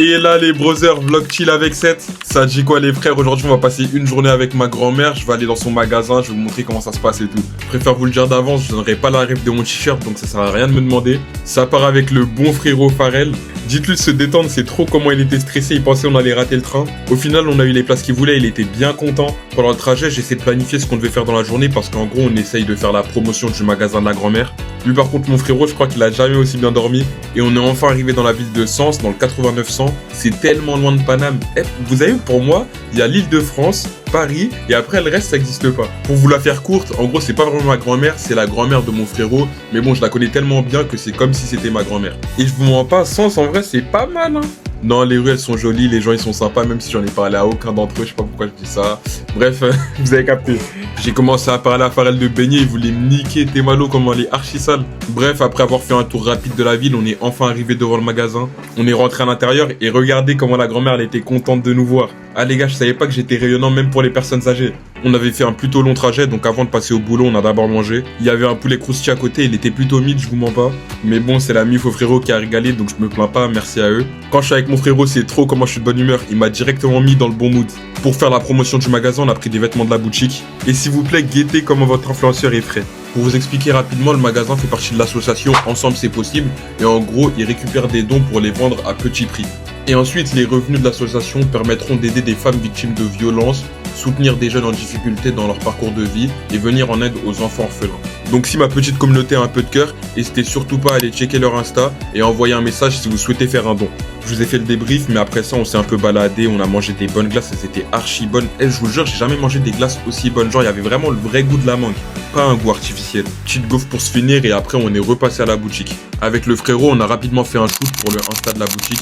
Et là les brothers, vlog chill avec 7. Ça dit quoi les frères? Aujourd'hui on va passer une journée avec ma grand-mère. Je vais aller dans son magasin, je vais vous montrer comment ça se passe et tout. Je préfère vous le dire d'avance, je donnerai pas la ref de mon t-shirt, donc ça sert à rien de me demander. Ça part avec le bon frérot Pharrell. Dites-lui de se détendre, c'est trop comment il était stressé, il pensait on allait rater le train. Au final on a eu les places qu'il voulait, il était bien content. Pendant le trajet j'essaie de planifier ce qu'on devait faire dans la journée parce qu'en gros on essaye de faire la promotion du magasin de la grand-mère. Lui par contre mon frérot je crois qu'il a jamais aussi bien dormi. Et on est enfin arrivé dans la ville de Sens, dans le 8900. C'est tellement loin de Paname. Vous savez, pour moi, il y a l'île de France, Paris, et après le reste ça n'existe pas. Pour vous la faire courte, en gros c'est pas vraiment ma grand-mère, c'est la grand-mère de mon frérot. Mais bon je la connais tellement bien que c'est comme si c'était ma grand-mère. Et je vous mens pas, Sens en vrai c'est pas mal hein. Non, les rues elles sont jolies, les gens ils sont sympas, même si j'en ai parlé à aucun d'entre eux, je sais pas pourquoi je dis ça. Bref, vous avez capté. J'ai commencé à parler à Pharrell de beignet, il voulait me niquer, t'es malo comment elle est archi sale. Bref, après avoir fait un tour rapide de la ville, on est enfin arrivé devant le magasin. On est rentré à l'intérieur et regardez comment la grand-mère elle était contente de nous voir. Ah les gars, je savais pas que j'étais rayonnant même pour les personnes âgées. On avait fait un plutôt long trajet, donc avant de passer au boulot, on a d'abord mangé. Il y avait un poulet croustillant à côté, il était plutôt mid, je vous mens pas. Mais bon, c'est la mif au frérot qui a régalé, donc je me plains pas, merci à eux. Quand je suis avec mon frérot, c'est trop comment je suis de bonne humeur. Il m'a directement mis dans le bon mood. Pour faire la promotion du magasin, on a pris des vêtements de la boutique. Et s'il vous plaît, guettez comment votre influenceur est frais. Pour vous expliquer rapidement, le magasin fait partie de l'association Ensemble c'est possible. Et en gros, il récupère des dons pour les vendre à petit prix. Et ensuite, les revenus de l'association permettront d'aider des femmes victimes de violences, soutenir des jeunes en difficulté dans leur parcours de vie et venir en aide aux enfants orphelins. Donc si ma petite communauté a un peu de cœur, n'hésitez surtout pas à aller checker leur Insta et envoyer un message si vous souhaitez faire un don. Je vous ai fait le débrief, mais après ça on s'est un peu baladé, on a mangé des bonnes glaces, elles étaient archi bonnes. Et je vous jure, j'ai jamais mangé des glaces aussi bonnes, genre il y avait vraiment le vrai goût de la mangue, pas un goût artificiel. Petite gaufre pour se finir et après on est repassé à la boutique. Avec le frérot, on a rapidement fait un shoot pour le Insta de la boutique.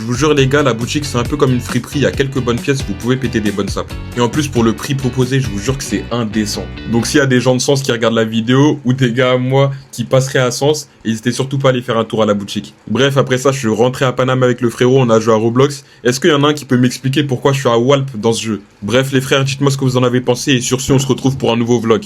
Je vous jure les gars, la boutique c'est un peu comme une friperie, il y a quelques bonnes pièces, vous pouvez péter des bonnes sapes. Et en plus pour le prix proposé, je vous jure que c'est indécent. Donc s'il y a des gens de Sens qui regardent la vidéo, ou des gars à moi qui passeraient à Sens, n'hésitez surtout pas à aller faire un tour à la boutique. Bref, après ça je suis rentré à Paname avec le frérot, on a joué à Roblox. Est-ce qu'il y en a un qui peut m'expliquer pourquoi je suis à Walp dans ce jeu? Bref les frères, dites-moi ce que vous en avez pensé et sur ce on se retrouve pour un nouveau vlog.